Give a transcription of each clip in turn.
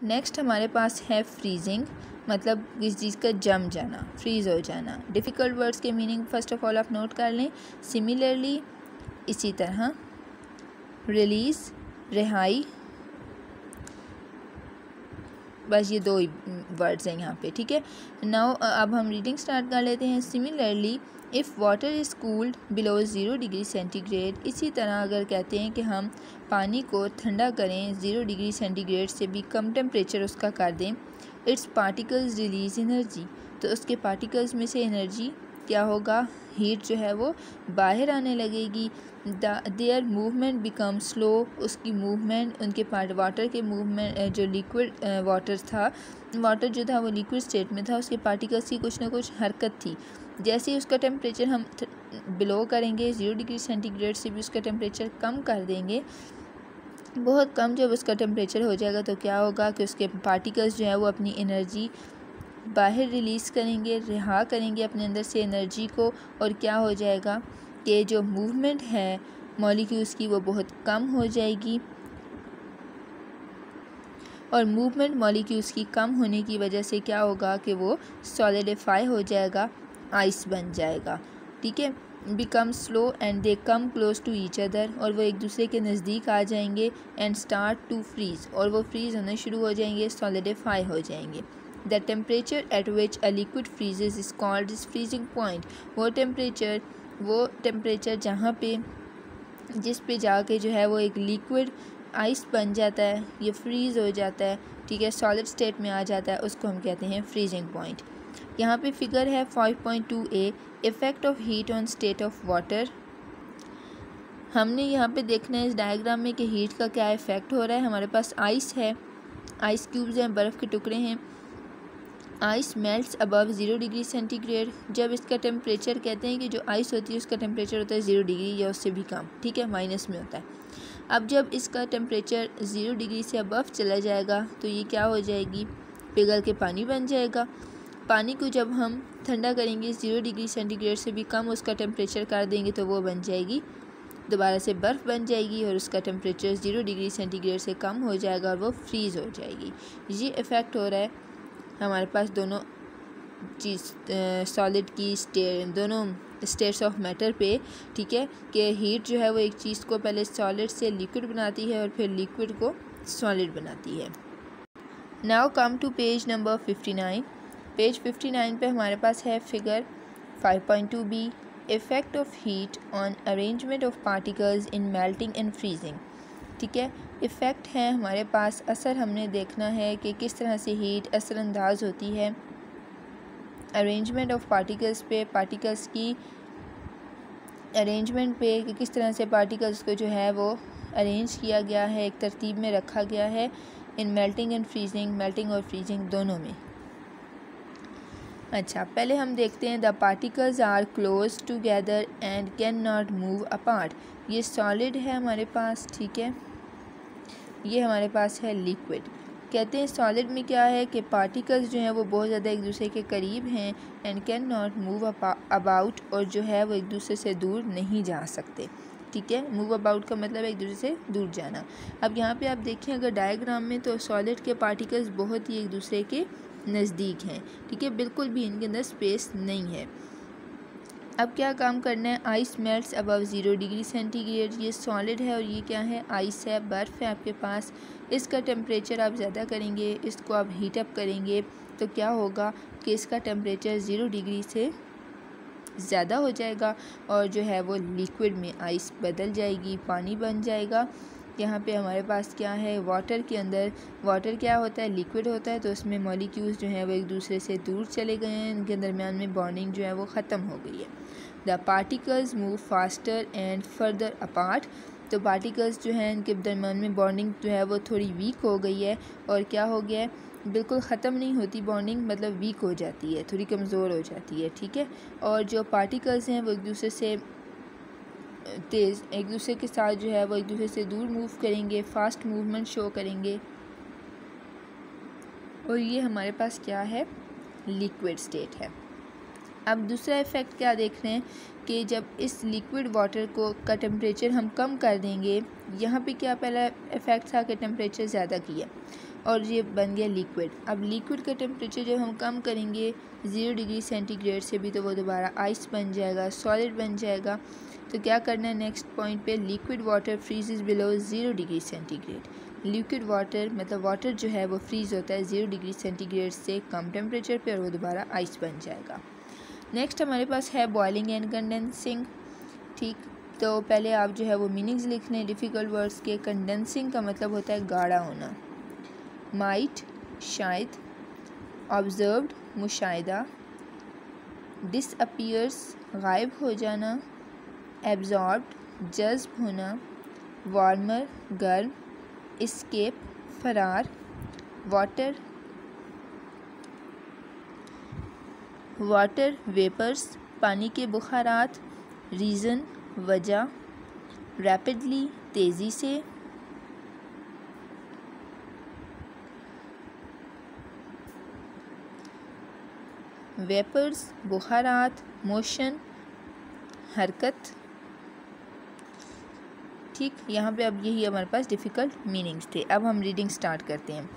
Next हमारे पास है फ्रीजिंग, मतलब किसी चीज़ का जम जाना, फ्रीज़ हो जाना। डिफ़िकल्ट वर्ड्स के मीनिंग फर्स्ट ऑफ ऑल आप नोट कर लें। सिमिलरली, इसी तरह, रिलीज़, रिहाई, बस ये दो ही वर्ड्स हैं यहाँ पे, ठीक है। नाउ अब हम रीडिंग स्टार्ट कर लेते हैं। Similarly if water is cooled below 0 degree centigrade, इसी तरह अगर कहते हैं कि हम पानी को ठंडा करें 0 डिग्री सेंटीग्रेड से भी कम टेम्परेचर उसका कर दें, इट्स पार्टिकल्स रिलीज़ एनर्जी, तो उसके पार्टिकल्स में से एनर्जी क्या होगा, हीट जो है वो बाहर आने लगेगी। देयर मूवमेंट बिकम स्लो, उसकी मूवमेंट, उनके पार्ट वाटर के मूवमेंट, जो लिक्विड वाटर था, वाटर जो था वो लिक्विड स्टेट में था, उसके पार्टिकल्स की कुछ ना कुछ हरकत थी। जैसे ही उसका टेम्परेचर हम बिलो करेंगे 0 डिग्री सेंटीग्रेड से भी उसका टेम्परेचर कम कर देंगे, बहुत कम जब उसका टेम्परेचर हो जाएगा तो क्या होगा कि उसके पार्टिकल्स जो है वो अपनी एनर्जी बाहर रिलीज़ करेंगे, रिहा करेंगे अपने अंदर से एनर्जी को, और क्या हो जाएगा कि जो मूवमेंट है मॉलिक्यूल्स की वो बहुत कम हो जाएगी, और मूवमेंट मॉलिक्यूल्स की कम होने की वजह से क्या होगा कि वो सॉलिडिफाई हो जाएगा, आइस बन जाएगा, ठीक है। Become slow and they come close to each other, और वो एक दूसरे के नज़दीक आ जाएंगे, एंड स्टार्ट टू फ्रीज़, और वो फ्रीज़ होने शुरू हो जाएंगे, सॉलिडिफाई हो जाएंगे। The temperature at which a liquid फ्रीजेज is called is freezing point, वो टेम्परेचर जहाँ पे जिस पे जाके जो है वो एक लिक्विड आइस बन जाता है, ये फ्रीज़ हो जाता है, ठीक है, सॉलिड स्टेट में आ जाता है, उसको हम कहते हैं फ्रीजिंग पॉइंट। यहाँ पे फिगर है 5.2a, effect of heat on state of water. हमने यहाँ पे देखना है इस डायग्राम में कि हीट का क्या इफ़ेक्ट हो रहा है। हमारे पास आइस है, आइस क्यूब्स हैं, बर्फ़ के टुकड़े हैं। Ice melts above 0 degree centigrade, जब इसका टेम्परेचर कहते हैं कि जो आइस होती है उसका टेम्परेचर होता है 0 डिग्री या उससे भी कम, ठीक है, माइनस में होता है। अब जब इसका टेम्परेचर 0 डिग्री से अबव चला जाएगा तो ये क्या हो जाएगी, पिघल के पानी बन जाएगा। पानी को जब हम ठंडा करेंगे 0 डिग्री सेंटीग्रेड से भी कम उसका टेम्परेचर कर देंगे तो वो बन जाएगी, दोबारा से बर्फ़ बन जाएगी, और उसका टेम्परेचर 0 डिग्री सेंटीग्रेड से कम हो जाएगा और वो फ्रीज़ हो जाएगी। ये इफ़ेक्ट हो रहा है हमारे पास दोनों चीज़ सॉलिड की दोनों स्टेट्स ऑफ मैटर पे, ठीक है, कि हीट जो है वो एक चीज़ को पहले सॉलिड से लिक्विड बनाती है और फिर लिक्विड को सॉलिड बनाती है। Now come to page number 59। Page 59 पे हमारे पास है figure 5.2b, effect of heat on arrangement of particles in melting and freezing, ठीक है। इफ़ेक्ट है हमारे पास, असर हमने देखना है कि किस तरह से हीट असरअंदाज होती है अरेंजमेंट ऑफ पार्टिकल्स पे, पार्टिकल्स की अरेंजमेंट पे, कि किस तरह से पार्टिकल्स को जो है वो अरेंज किया गया है, एक तरतीब में रखा गया है in melting and freezing, melting और फ्रीजिंग दोनों में। अच्छा, पहले हम देखते हैं the particles are close together and can not move apart. ये सॉलिड है हमारे पास, ठीक है, ये हमारे पास है लिक्विड। कहते हैं सॉलिड में क्या है कि पार्टिकल्स जो हैं वो बहुत ज़्यादा एक दूसरे के करीब हैं, and can not move about, और जो है वो एक दूसरे से दूर नहीं जा सकते, ठीक है। मूव अबाउट का मतलब है एक दूसरे से दूर जाना। अब यहाँ पे आप देखें अगर डायग्राम में, तो सॉलिड के पार्टिकल्स बहुत ही एक दूसरे के नज़दीक हैं, ठीक है, बिल्कुल भी इनके अंदर स्पेस नहीं है। अब क्या काम करना है, ice melts above 0 degree centigrade, ये सॉलिड है और ये क्या है, आइस है, बर्फ़ है आपके पास। इसका टेम्परेचर आप ज़्यादा करेंगे, इसको आप हीट अप करेंगे तो क्या होगा कि इसका टेम्परेचर 0 डिग्री से ज़्यादा हो जाएगा, और जो है वो लिक्विड में आइस बदल जाएगी, पानी बन जाएगा। यहाँ पे हमारे पास क्या है, वाटर के अंदर, वाटर क्या होता है, लिक्विड होता है, तो उसमें मॉलिक्यूल्स जो हैं वो एक दूसरे से दूर चले गए हैं, इनके दरमियान में बॉन्डिंग जो है वो ख़त्म हो गई है। The particles move faster and further apart, तो पार्टिकल्स जो हैं इनके दरमियान में बॉन्डिंग जो है वो थोड़ी वीक हो गई है, और क्या हो गया है, बिल्कुल ख़त्म नहीं होती बॉन्डिंग, मतलब वीक हो जाती है, थोड़ी कमज़ोर हो जाती है, ठीक है। और जो पार्टिकल्स हैं वो एक दूसरे से तेज़, एक दूसरे के साथ जो है वो एक दूसरे से दूर मूव करेंगे, फास्ट मूवमेंट शो करेंगे, और ये हमारे पास क्या है, लिक्विड स्टेट है। अब दूसरा इफ़ेक्ट क्या देख रहे हैं कि जब इस लिक्विड वाटर का टेम्परेचर हम कम कर देंगे, यहाँ पे क्या पहला इफ़ेक्ट था कि टेम्परेचर ज़्यादा किया, और ये बन गया लिक्विड। अब लिक्विड का टेम्परेचर जब हम कम करेंगे 0 डिग्री सेंटीग्रेड से भी, तो वो दोबारा आइस बन जाएगा, सॉलिड बन जाएगा। तो क्या करना है नेक्स्ट पॉइंट पे, liquid water फ्रीजेज below 0 degree centigrade. Liquid water मतलब वाटर जो है वो फ्रीज़ होता है 0 डिग्री सेंटीग्रेड से कम टेम्परेचर पे, और वो दोबारा आइस बन जाएगा। नेक्स्ट हमारे पास है बॉइलिंग एंड कंडेंसिंग। ठीक, तो पहले आप जो है वो मीनिंग्स लिख लें डिफ़िकल्ट वर्ड्स के। कंडेंसिंग का मतलब होता है गाढ़ा होना, माइट शायद, ऑब्जर्व्ड मुशाहिदा, डिसअपीयर्स गायब हो जाना, एब्जॉर्ब्ड जज्ब होना, वार्मर गर्म, एस्केप फरार, वाटर वेपर्स पानी के बुखारात, रीज़न वजह, रैपिडली तेज़ी से, वेपर्स बुखारात, मोशन हरकत। ठीक, यहाँ पे अब यही हमारे पास डिफ़िकल्ट मीनिंग्स थे। अब हम रीडिंग स्टार्ट करते हैं।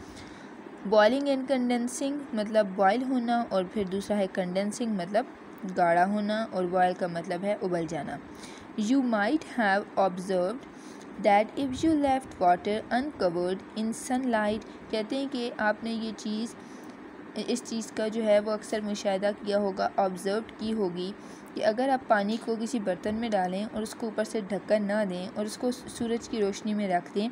बॉइलिंग एंड कंडेंसिंग मतलब बॉयल होना, और फिर दूसरा है कंडेंसिंग मतलब गाढ़ा होना, और बॉयल का मतलब है उबल जाना। You might have observed that if you left water uncovered in sunlight, कहते हैं कि आपने ये चीज़, इस चीज़ का जो है वो अक्सर मुशाहिदा किया होगा, ऑब्ज़र्व की होगी, कि अगर आप पानी को किसी बर्तन में डालें और उसको ऊपर से ढक्कन ना दें और उसको सूरज की रोशनी में रख दें,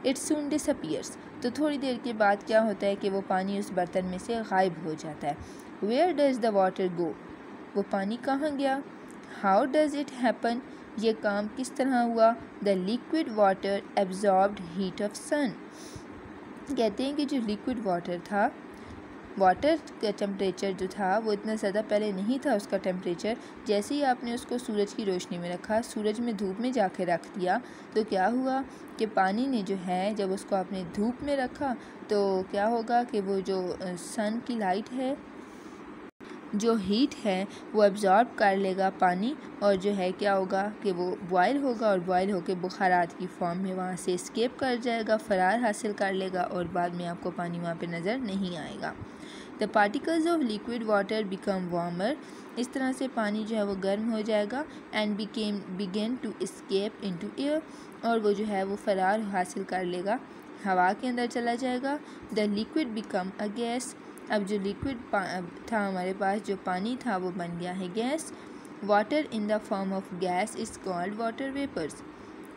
इट सून डिसअपीयर्स, तो थोड़ी देर के बाद क्या होता है कि वो पानी उस बर्तन में से गायब हो जाता है। Where does the water go, वो पानी कहाँ गया। हाउ डज़ इट हैपन, ये काम किस तरह हुआ। The liquid water absorbed heat of sun, कहते हैं कि जो लिक्विड वाटर था, वाटर का टेम्परेचर जो था वो इतना ज़्यादा पहले नहीं था उसका टेम्परेचर। जैसे ही आपने उसको सूरज की रोशनी में रखा, सूरज में धूप में जाके रख दिया, तो क्या हुआ कि पानी ने जो है, जब उसको आपने धूप में रखा तो क्या होगा कि वो जो सन की लाइट है, जो हीट है, वो एब्जॉर्ब कर लेगा पानी, और जो है क्या होगा कि वो बॉयल होगा, और बॉयल होकर बुखारात की फॉर्म में वहाँ से एस्केप कर जाएगा, फरार हासिल कर लेगा, और बाद में आपको पानी वहाँ पे नज़र नहीं आएगा। The particles of liquid water become warmer, इस तरह से पानी जो है वो गर्म हो जाएगा। And begin to escape into air, और वो जो है वो फरार हासिल कर लेगा, हवा के अंदर चला जाएगा। The liquid become a gas, अब जो लिक्विड था हमारे पास, जो पानी था, वो बन गया है gas. Water in the form of gas is called water vapours,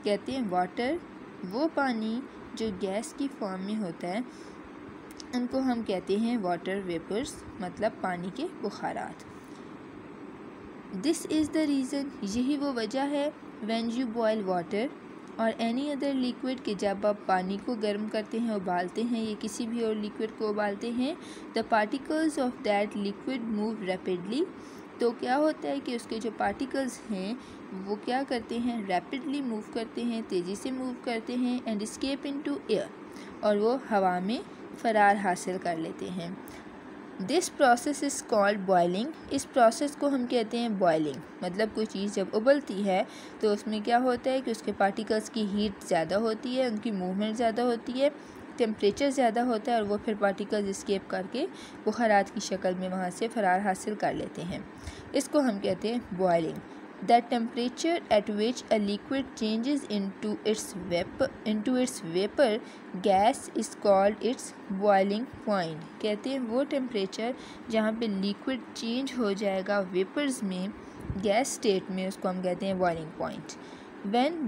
कहते हैं वाटर, वो पानी जो गैस की फॉर्म में होता है, उनको हम कहते हैं वाटर वेपर्स, मतलब पानी के बुखारात। दिस इज़ द रीज़न, यही वो वजह है, व्हेन यू बॉयल वाटर और एनी अदर लिक्विड, कि जब आप पानी को गर्म करते हैं, उबालते हैं, या किसी भी और लिक्विड को उबालते हैं, the particles of that liquid move rapidly, तो क्या होता है कि उसके जो पार्टिकल्स हैं वो क्या करते हैं, रैपिडली मूव करते हैं, तेज़ी से मूव करते हैं, एंड एस्केप इनटू एयर, और वो हवा में फरार हासिल कर लेते हैं। This process is called boiling, इस प्रोसेस को हम कहते हैं बॉइलिंग। मतलब कोई चीज़ जब उबलती है तो उसमें क्या होता है कि उसके पार्टिकल्स की हीट ज़्यादा होती है, उनकी मूवमेंट ज़्यादा होती है, टेम्परेचर ज़्यादा होता है, और वो फिर पार्टिकल्स एस्केप करके बुखारात की शक्ल में वहाँ से फरार हासिल कर लेते हैं। इसको हम कहते हैं boiling. The temperature at which a liquid changes into its vapor gas is called its boiling point, कहते हैं वो टेम्परेचर जहाँ पे लिक्विड चेंज हो जाएगा वेपर्स में, गैस स्टेट में, उसको हम कहते हैं boiling point. When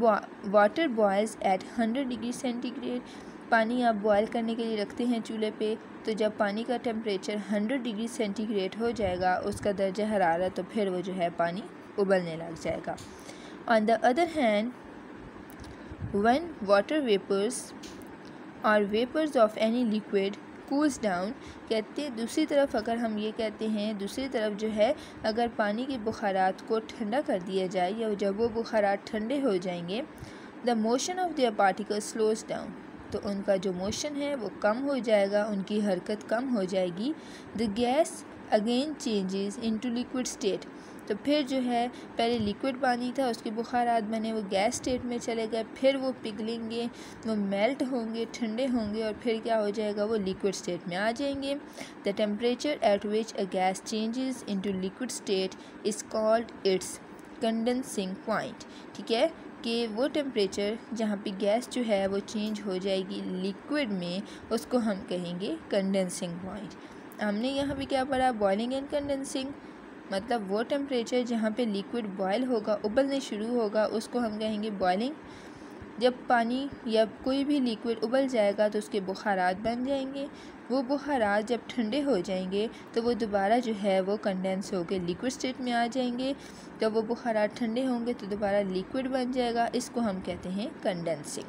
water boils at 100 degree centigrade, पानी आप बॉयल करने के लिए रखते हैं चूल्हे पे, तो जब पानी का टेम्परेचर 100 डिग्री सेंटीग्रेड हो जाएगा, उसका दर्जा हरारत, तो फिर वो जो है पानी उबलने लग जाएगा। On the other hand, when water vapours और vapours of any liquid cools down, कहते हैं दूसरी तरफ, अगर हम ये कहते हैं दूसरी तरफ जो है, अगर पानी के बुखारात को ठंडा कर दिया जाए, या जब वो बुखारात ठंडे हो जाएंगे, the motion of their particles slows down, तो उनका जो मोशन है वो कम हो जाएगा, उनकी हरकत कम हो जाएगी। The gas again changes into liquid state, तो फिर जो है पहले लिक्विड पानी था, उसके बुखारात बने, वो गैस स्टेट में चले गए, फिर वो पिघलेंगे, वो मेल्ट होंगे, ठंडे होंगे और फिर क्या हो जाएगा, वो लिक्विड स्टेट में आ जाएंगे। The temperature at which a gas changes into liquid state is called its condensing point. ठीक है, कि वो टेम्परेचर जहाँ पे गैस जो है वो चेंज हो जाएगी लिक्विड में, उसको हम कहेंगे कंडेंसिंग पॉइंट। हमने यहाँ पे क्या पढ़ा, बॉइलिंग एंड कंडेंसिंग, मतलब वो टेम्परेचर जहाँ पे लिक्विड बॉयल होगा, उबलने शुरू होगा, उसको हम कहेंगे बॉइलिंग। जब पानी या कोई भी लिक्विड उबल जाएगा तो उसके बुखारात बन जाएंगे, वो बुखारात जब ठंडे हो जाएंगे तो वो दोबारा जो है वो कंडेंस होकर लिक्विड स्टेट में आ जाएंगे। जब वो बुखारात ठंडे होंगे तो दोबारा लिक्विड बन जाएगा, इसको हम कहते हैं कंडेंसिंग।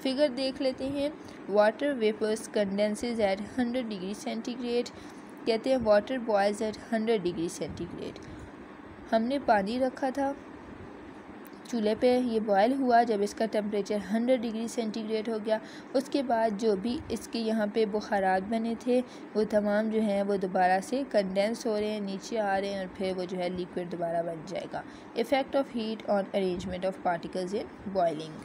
फिगर देख लेते हैं। Water vapours condenses at 100 degree centigrade. कहते हैं water boils at 100 degree centigrade. हमने पानी रखा था चूल्हे पे, ये बॉयल हुआ, जब इसका टेम्परेचर 100 डिग्री सेंटीग्रेड हो गया, उसके बाद जो भी इसके यहाँ पे बुखारात बने थे वो तमाम जो हैं वो दोबारा से कंडेंस हो रहे हैं, नीचे आ रहे हैं और फिर वो जो है लिक्विड दोबारा बन जाएगा। Effect of heat on arrangement of particles in boiling.